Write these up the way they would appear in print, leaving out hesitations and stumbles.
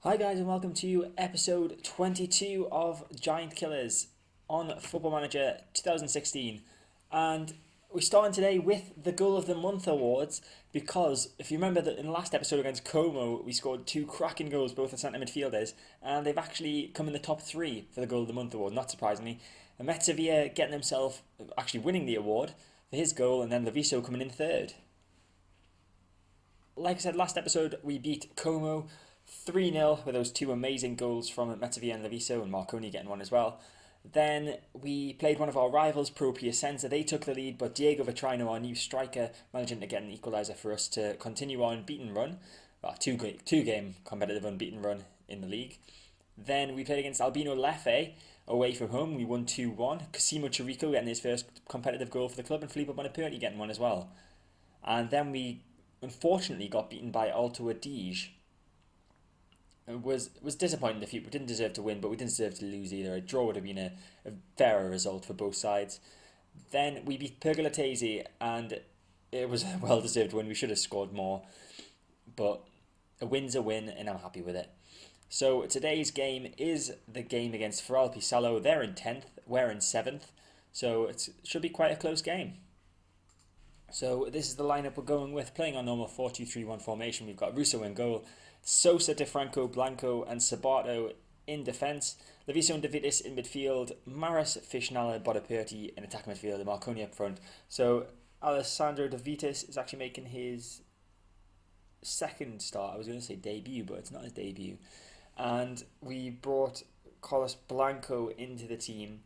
Hi guys and welcome to episode 22 of Giant Killers on Football Manager 2016, and we're starting today with the Goal of the Month awards because if you remember that in the last episode against Como we scored two cracking goals, both as centre midfielders, and they've actually come in the top three for the Goal of the Month award, not surprisingly. And Sevilla getting himself actually winning the award for his goal, and then Leviso coming in third. Like I said, last episode we beat Como 3-0 with those two amazing goals from Metavia and Leviso, and Marconi getting one as well. Then we played one of our rivals, Pro Piacenza. They took the lead, but Diego Vitrino, our new striker, managing to get an equaliser for us to continue our unbeaten run. Well, two-game competitive unbeaten run in the league. Then we played against Albino Leffe away from home. We won 2-1. Cosimo Chirico getting his first competitive goal for the club, and Filippo Bonaperti getting one as well. And then we unfortunately got beaten by Alto Adige. It was disappointing defeat. We didn't deserve to win, but we didn't deserve to lose either. A draw would have been a fairer result for both sides. Then we beat Pergolatese, and it was a well-deserved win. We should have scored more, but a win's a win, and I'm happy with it. So today's game is the game against Ferral Pisalo. They're in 10th, we're in 7th, so it should be quite a close game. So this is the lineup we're going with, playing our normal 4-2-3-1 formation. We've got Russo in goal, Sosa, DeFranco, Blanco and Sabato in defence, Leviso and Davidis in midfield, Maris, Fishnala, Bonaperti in attacking midfield, and Marconi up front. So Alessandro Davidis is actually making his second start. I was going to say debut, but it's not his debut. And we brought Carlos Blanco into the team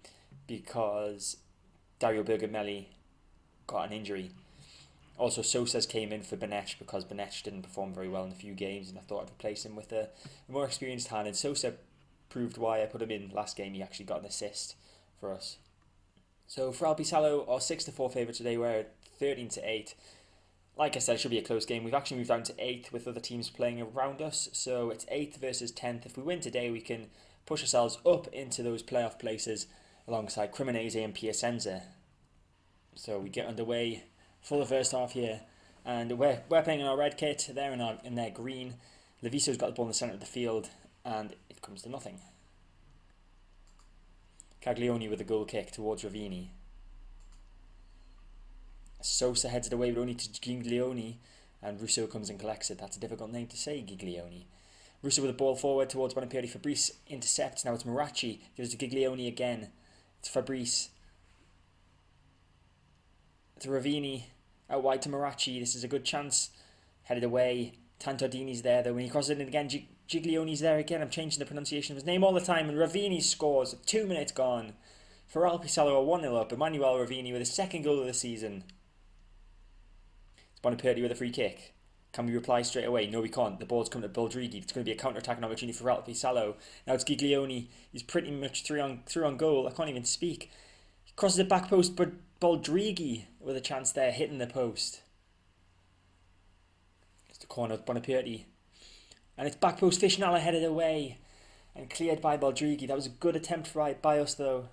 because Dario Bergamelli got an injury. Also, Sosa's came in for Benech because Benech didn't perform very well in a few games, and I thought I'd replace him with a more experienced hand. And Sosa proved why I put him in last game. He actually got an assist for us. So for Alpisalo, our 6-4 favourite today, we're at 13-8. Like I said, it should be a close game. We've actually moved down to 8th with other teams playing around us. So it's 8th versus 10th. If we win today, we can push ourselves up into those playoff places alongside Cremonese and Piacenza. So we get underway for the first half here, and we're playing in our red kit. They're in their green. Leviso's got the ball in the centre of the field, and it comes to nothing. Caglioni with a goal kick towards Ravini. Sosa heads it away, but only to Giglioni, and Russo comes and collects it. That's a difficult name to say, Giglioni. Russo with the ball forward towards Bonaperti. Fabrice intercepts. Now it's Maracci. Gives it to Giglioni again. It's Fabrice. To Ravini, out wide to Maracci. This is a good chance. Headed away. Tantardini's there though. When he crosses it in again, Giglioni's there again. I'm changing the pronunciation of his name all the time. And Ravini scores. 2 minutes gone. Ferral Pisalo are 1-0 up. Emmanuel Ravini with his second goal of the season. It's Bonaperti with a free kick. Can we reply straight away? No, we can't. The ball's come to Baldrigi. It's going to be a counter-attacking opportunity for Ferral Pisalo. Now it's Giglioni. He's pretty much through on goal. I can't even speak. He crosses it back post, but Baldrigi with a chance there, hitting the post. It's the corner of Bonaperti. And it's back post. Fishnala headed away and cleared by Baldrigi. That was a good attempt by us though.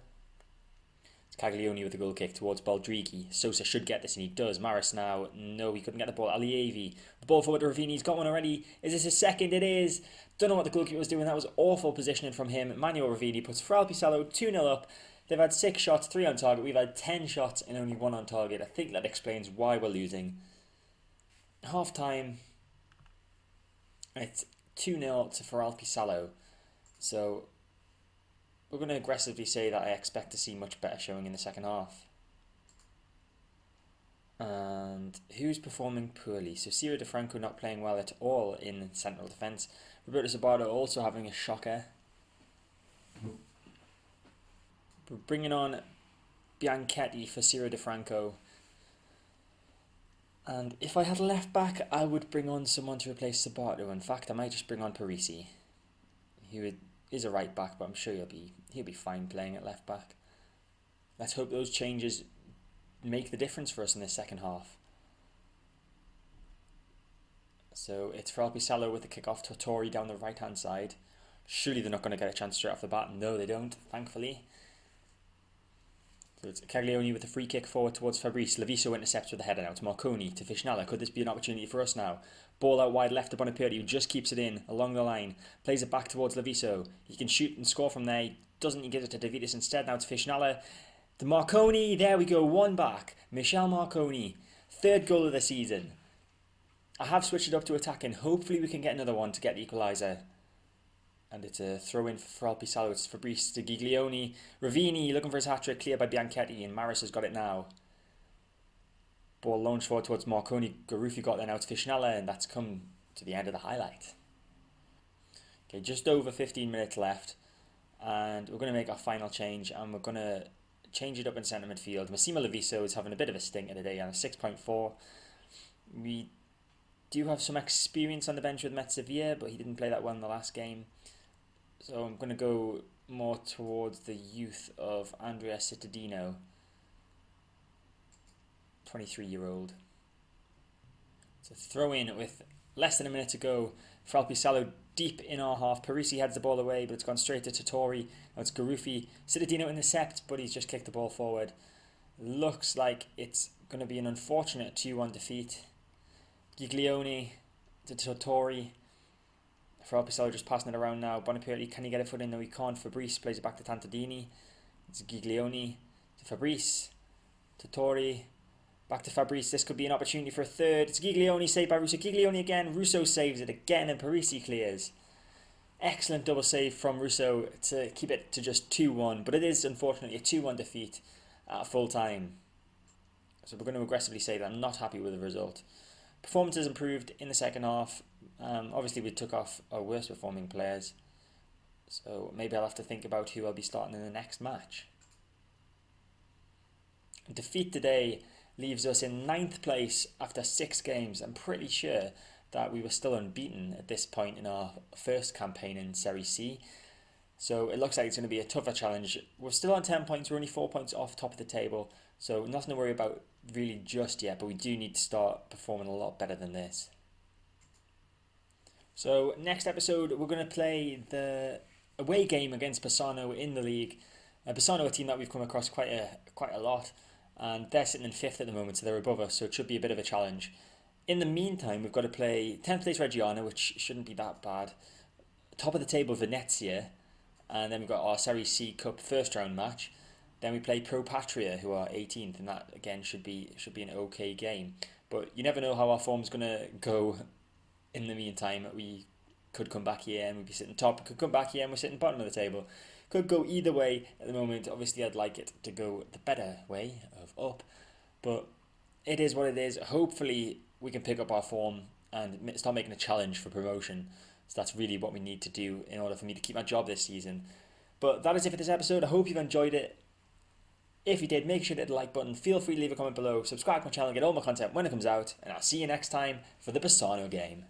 It's Caglioni with a goal kick towards Baldrigi. Sosa should get this, and he does. Maris now. No, he couldn't get the ball. Allievi. The ball forward to Ravini. He's got one already. Is this his second? It is. Don't know what the goalkeeper was doing. That was awful positioning from him. Manuel Ravini puts Ferral Pisalo 2-0 up. They've had 6 shots, 3 on target. We've had 10 shots and only 1 on target. I think that explains why we're losing. Half time, it's 2-0 to Ferral Pisalo. So we're going to aggressively say that I expect to see much better showing in the second half. And who's performing poorly? So Ciro DeFranco not playing well at all in central defence. Roberto Sabato also having a shocker. We're bringing on Bianchetti for Ciro DeFranco. And if I had a left back, I would bring on someone to replace Sabato. In fact, I might just bring on Parisi. He is a right back, but I'm sure he'll be fine playing at left back. Let's hope those changes make the difference for us in the second half. So it's Ferral Pisalo with the kick-off to Tori down the right-hand side. Surely they're not going to get a chance straight off the bat. No, they don't, thankfully. So it's Caglioni with a free kick forward towards Fabrice. Leviso intercepts with the header now to Marconi, to Fishnala. Could this be an opportunity for us now? Ball out wide left to Bonaparte, who just keeps it in along the line. Plays it back towards Leviso. He can shoot and score from there. He doesn't. He gives it to De Vitis instead. Now to Fishnala. To Marconi. There we go. One back. Michel Marconi. Third goal of the season. I have switched it up to attacking. Hopefully we can get another one to get the equaliser. And it's a throw in for Alpisalo. It's Fabrice to Giglioni. Ravini looking for his hat-trick, cleared by Bianchetti, and Maris has got it now. Ball launched forward towards Marconi. Garuffi got there now to Fishnala, and that's come to the end of the highlight. Okay, just over 15 minutes left, and we're going to make our final change, and we're going to change it up in centre midfield. Massimo Leviso is having a bit of a stinker today on a 6.4. We do have some experience on the bench with Met Sevilla, but he didn't play that well in the last game. So I'm going to go more towards the youth of Andrea Cittadino, 23-year-old. So throw in with less than a minute to go for Alpisalo deep in our half. Parisi heads the ball away, but it's gone straight to Tottori. Now it's Garuffi. Cittadino intercept, but he's just kicked the ball forward. Looks like it's going to be an unfortunate 2-1 defeat. Giglioni to Tottori. For Alpisalo just passing it around now. Bonaparte, can he get a foot in? No, he can't. Fabrice plays it back to Tantadini. It's Giglioni to Fabrice. Tottori. Back to Fabrice. This could be an opportunity for a third. It's Giglioni saved by Russo. Giglioni again. Russo saves it again and Parisi clears. Excellent double save from Russo to keep it to just 2-1. But it is unfortunately a 2-1 defeat at full time. So we're going to aggressively say that I'm not happy with the result. Performance has improved in the second half. Obviously we took off our worst performing players. So maybe I'll have to think about who I'll be starting in the next match. Defeat today leaves us in 9th place after 6 games. I'm pretty sure that we were still unbeaten at this point in our first campaign in Serie C. So it looks like it's going to be a tougher challenge. We're still on 10 points. We're only 4 points off top of the table. So nothing to worry about really just yet. But we do need to start performing a lot better than this. So next episode, we're going to play the away game against Bassano in the league. Bassano, a team that we've come across quite a lot. And they're sitting in 5th at the moment, so they're above us. So it should be a bit of a challenge. In the meantime, we've got to play 10th place Reggiana, which shouldn't be that bad. Top of the table Venezia. And then we've got our Serie C Cup first round match. Then we play Pro Patria, who are 18th, and that again should be an okay game. But you never know how our form's gonna go. In the meantime, we could come back here and we'd be sitting top. Could come back here and we're sitting bottom of the table. Could go either way at the moment. Obviously, I'd like it to go the better way of up, but it is what it is. Hopefully, we can pick up our form and start making a challenge for promotion. So that's really what we need to do in order for me to keep my job this season. But that is it for this episode. I hope you've enjoyed it. If you did, make sure to hit the like button. Feel free to leave a comment below. Subscribe to my channel, get all my content when it comes out. And I'll see you next time for the Bassano game.